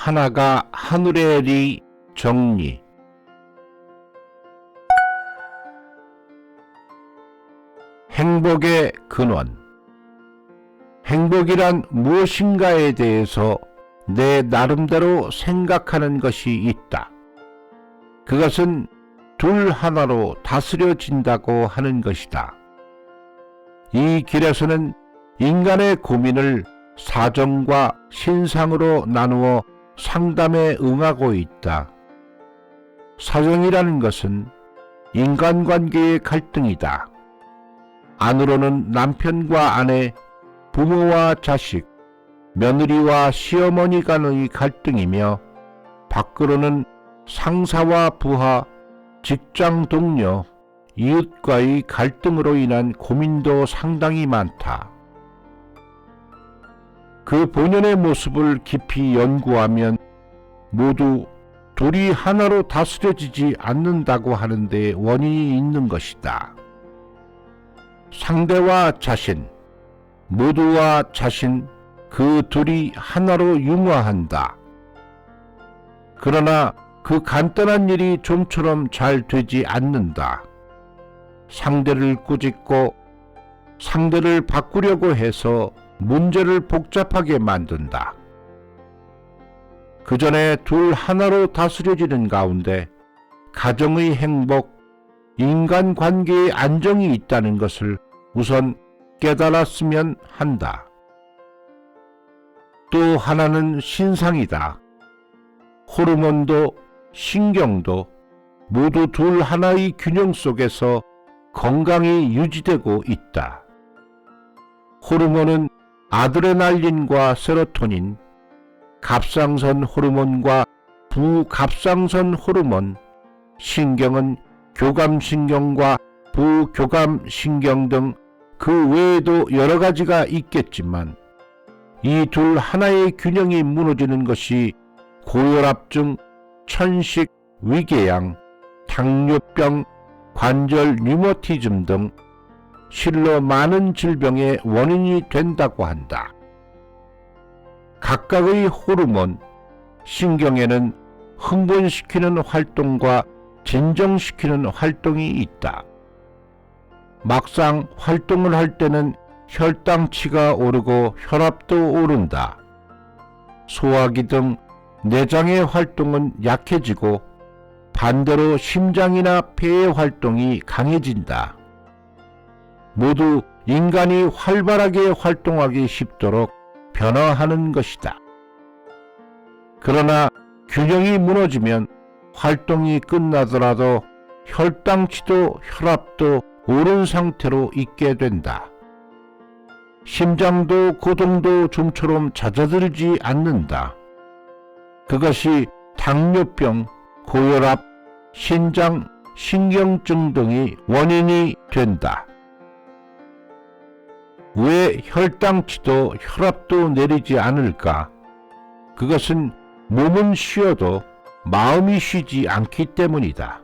하나가 하늘의 리 정리. 행복의 근원. 행복이란 무엇인가에 대해서 내 나름대로 생각하는 것이 있다. 그것은 둘 하나로 다스려진다고 하는 것이다. 이 길에서는 인간의 고민을 사정과 신상으로 나누어 상담에 응하고 있다. 사정이라는 것은 인간관계의 갈등이다. 안으로는 남편과 아내, 부모와 자식, 며느리와 시어머니 간의 갈등이며 밖으로는 상사와 부하, 직장 동료, 이웃과의 갈등으로 인한 고민도 상당히 많다. 그 본연의 모습을 깊이 연구하면 모두 둘이 하나로 다스려지지 않는다고 하는데 원인이 있는 것이다. 상대와 자신, 모두와 자신, 그 둘이 하나로 융화한다. 그러나 그 간단한 일이 좀처럼 잘 되지 않는다. 상대를 꾸짖고 상대를 바꾸려고 해서 문제를 복잡하게 만든다. 그 전에 둘 하나로 다스려지는 가운데 가정의 행복, 인간관계의 안정이 있다는 것을 우선 깨달았으면 한다. 또 하나는 신상이다. 호르몬도 신경도 모두 둘 하나의 균형 속에서 건강히 유지되고 있다. 호르몬은 아드레날린과 세로토닌, 갑상선 호르몬과 부갑상선 호르몬, 신경은 교감신경과 부교감신경 등 그 외에도 여러 가지가 있겠지만 이 둘 하나의 균형이 무너지는 것이 고혈압증, 천식, 위궤양, 당뇨병, 관절 류머티즘 등 실로 많은 질병의 원인이 된다고 한다. 각각의 호르몬, 신경에는 흥분시키는 활동과 진정시키는 활동이 있다. 막상 활동을 할 때는 혈당치가 오르고 혈압도 오른다. 소화기 등 내장의 활동은 약해지고 반대로 심장이나 폐의 활동이 강해진다. 모두 인간이 활발하게 활동하기 쉽도록 변화하는 것이다. 그러나 균형이 무너지면 활동이 끝나더라도 혈당치도 혈압도 오른 상태로 있게 된다. 심장도 고동도 좀처럼 잦아들지 않는다. 그것이 당뇨병, 고혈압, 신장, 신경증 등의 원인이 된다. 왜 혈당치도 혈압도 내리지 않을까? 그것은 몸은 쉬어도 마음이 쉬지 않기 때문이다.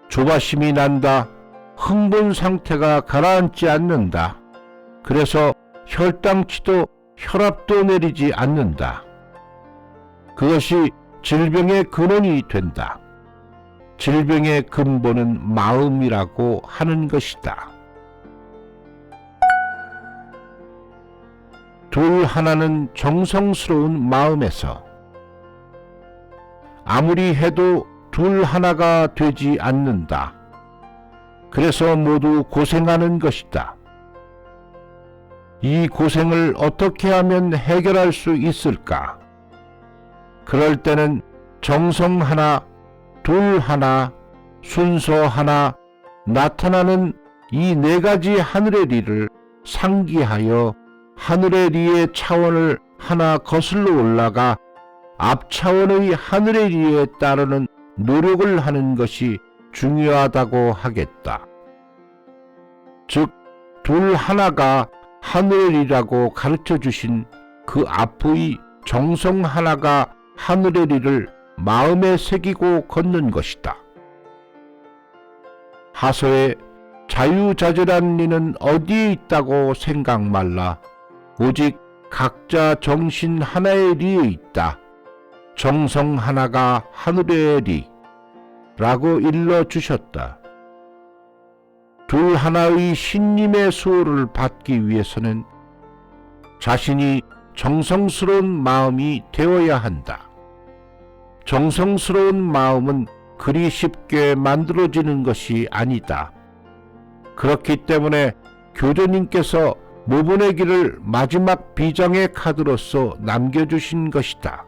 조바심이 난다. 흥분 상태가 가라앉지 않는다. 그래서 혈당치도 혈압도 내리지 않는다. 그것이 질병의 근원이 된다. 질병의 근본은 마음이라고 하는 것이다. 둘 하나는 정성스러운 마음에서 아무리 해도 둘 하나가 되지 않는다. 그래서 모두 고생하는 것이다. 이 고생을 어떻게 하면 해결할 수 있을까? 그럴 때는 정성 하나, 둘 하나, 순서 하나, 나타나는 이 네 가지 하늘의 리를 상기하여 하늘의 리의 차원을 하나 거슬러 올라가 앞 차원의 하늘의 리에 따르는 노력을 하는 것이 중요하다고 하겠다. 즉, 둘 하나가 하늘이라고 가르쳐 주신 그 앞의 정성 하나가 하늘의 리를 마음에 새기고 걷는 것이다. 하서에 자유자재란 리는 어디에 있다고 생각 말라. 오직 각자 정신 하나의 리에 있다. 정성 하나가 하늘의 리 라고 일러주셨다. 둘 하나의 신님의 수호를 받기 위해서는 자신이 정성스러운 마음이 되어야 한다. 정성스러운 마음은 그리 쉽게 만들어지는 것이 아니다. 그렇기 때문에 교주님께서 모보내기를 마지막 비장의 카드로서 남겨주신 것이다.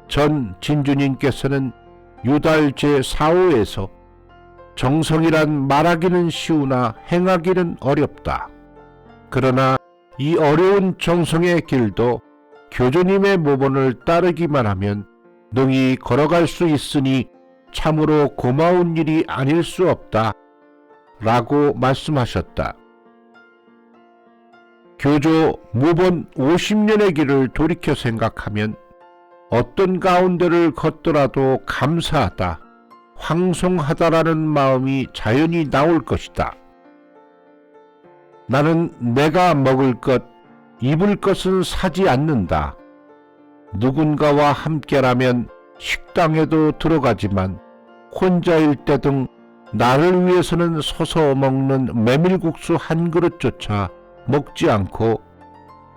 전 진주님께서는 유달 제4호에서 정성이란 말하기는 쉬우나 행하기는 어렵다. 그러나 이 어려운 정성의 길도 교주님의 모본을 따르기만 하면 능히 걸어갈 수 있으니 참으로 고마운 일이 아닐 수 없다. 라고 말씀하셨다. 교조 모본 50년의 길을 돌이켜 생각하면 어떤 가운데를 걷더라도 감사하다, 황송하다라는 마음이 자연히 나올 것이다. 나는 내가 먹을 것, 입을 것은 사지 않는다. 누군가와 함께라면 식당에도 들어가지만 혼자일 때 등 나를 위해서는 서서 먹는 메밀국수 한 그릇조차 먹지 않고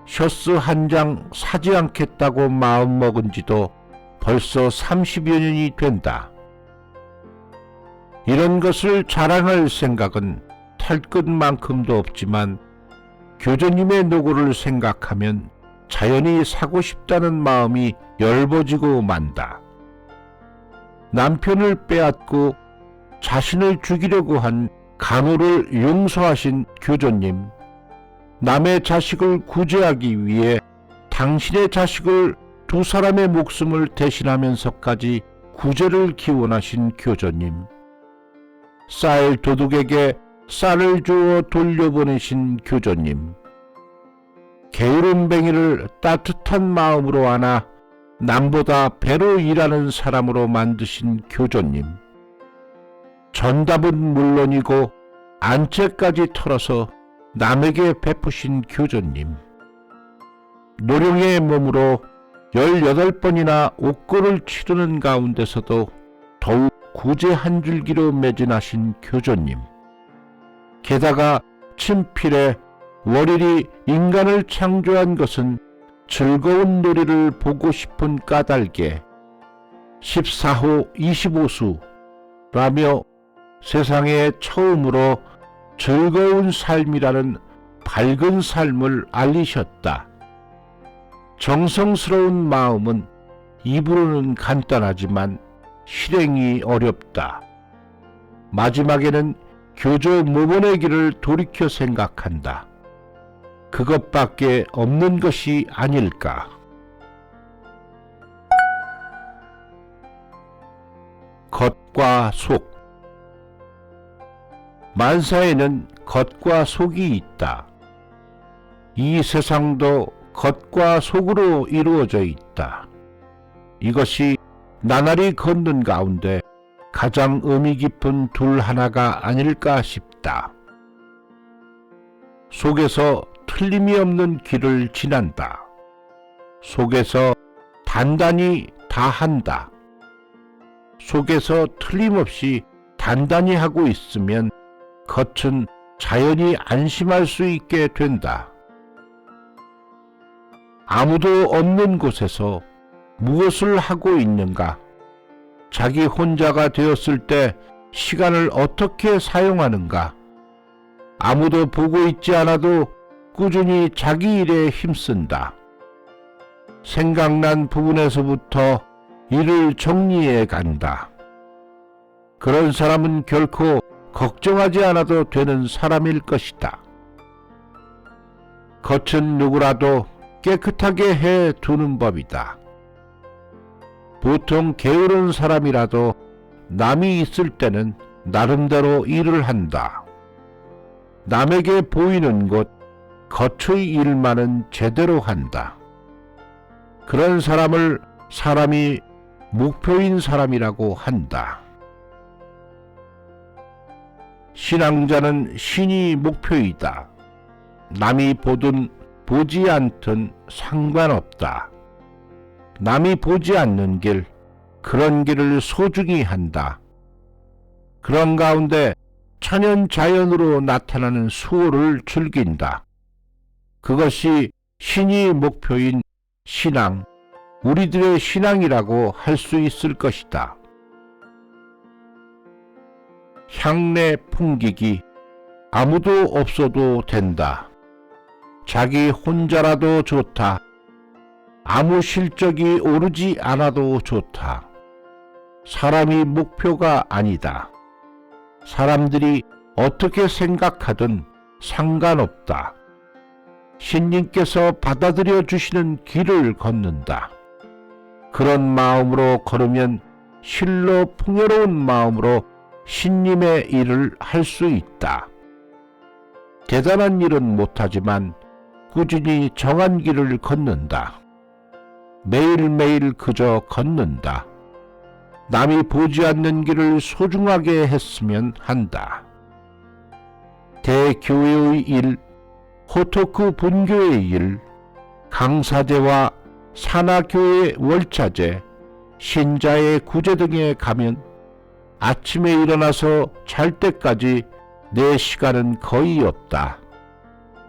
셔츠 한 장 사지 않겠다고 마음먹은 지도 벌써 30여 년이 된다. 이런 것을 자랑할 생각은 털끝만큼도 없지만 교주님의 노고를 생각하면 자연히 사고 싶다는 마음이 열버지고 만다. 남편을 빼앗고 자신을 죽이려고 한 간호를 용서하신 교주님, 남의 자식을 구제하기 위해 당신의 자식을 두 사람의 목숨을 대신하면서까지 구제를 기원하신 교주님, 쌀 도둑에게 쌀을 주어 돌려보내신 교주님, 게으름뱅이를 따뜻한 마음으로 안아 남보다 배로 일하는 사람으로 만드신 교주님, 전답은 물론이고 안채까지 털어서 남에게 베푸신 교주님, 노령의 몸으로 18번이나 옥고를 치르는 가운데서도 더욱 구제 한 줄기로 매진하신 교주님, 게다가 친필에 월일이 인간을 창조한 것은 즐거운 놀이를 보고 싶은 까닭에 14호 25수라며 세상에 처음으로 즐거운 삶이라는 밝은 삶을 알리셨다. 정성스러운 마음은 입으로는 간단하지만 실행이 어렵다. 마지막에는 교조 모본의 길을 돌이켜 생각한다. 그것밖에 없는 것이 아닐까. 겉과 속. 만사에는 겉과 속이 있다. 이 세상도 겉과 속으로 이루어져 있다. 이것이 나날이 걷는 가운데 가장 의미 깊은 둘 하나가 아닐까 싶다. 속에서 틀림이 없는 길을 지난다. 속에서 단단히 다한다. 속에서 틀림없이 단단히 하고 있으면 겉은 자연히 안심할 수 있게 된다. 아무도 없는 곳에서 무엇을 하고 있는가? 자기 혼자가 되었을 때 시간을 어떻게 사용하는가? 아무도 보고 있지 않아도 꾸준히 자기 일에 힘쓴다. 생각난 부분에서부터 일을 정리해 간다. 그런 사람은 결코 걱정하지 않아도 되는 사람일 것이다. 겉은 누구라도 깨끗하게 해 두는 법이다. 보통 게으른 사람이라도 남이 있을 때는 나름대로 일을 한다. 남에게 보이는 곳, 겉의 일만은 제대로 한다. 그런 사람을 사람이 목표인 사람이라고 한다. 신앙자는 신이 목표이다. 남이 보든 보지 않든 상관없다. 남이 보지 않는 길, 그런 길을 소중히 한다. 그런 가운데 천연자연으로 나타나는 수호를 즐긴다. 그것이 신이 목표인 신앙, 우리들의 신앙이라고 할 수 있을 것이다. 향내 풍기기, 아무도 없어도 된다. 자기 혼자라도 좋다. 아무 실적이 오르지 않아도 좋다. 사람이 목표가 아니다. 사람들이 어떻게 생각하든 상관없다. 신님께서 받아들여 주시는 길을 걷는다. 그런 마음으로 걸으면 실로 풍요로운 마음으로 신님의 일을 할 수 있다. 대단한 일은 못하지만 꾸준히 정한 길을 걷는다. 매일매일 그저 걷는다. 남이 보지 않는 길을 소중하게 했으면 한다. 대교회의 일, 호토쿠 분교의 일, 강사제와 산하교회 월차제, 신자의 구제 등에 가면 아침에 일어나서 잘 때까지 내 시간은 거의 없다.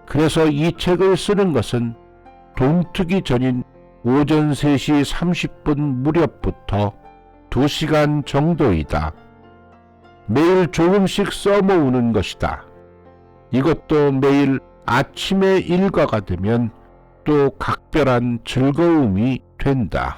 그래서 이 책을 쓰는 것은 동트기 전인 오전 3시 30분 무렵부터 2시간 정도이다. 매일 조금씩 써모으는 것이다. 이것도 매일 아침의 일과가 되면 또 각별한 즐거움이 된다.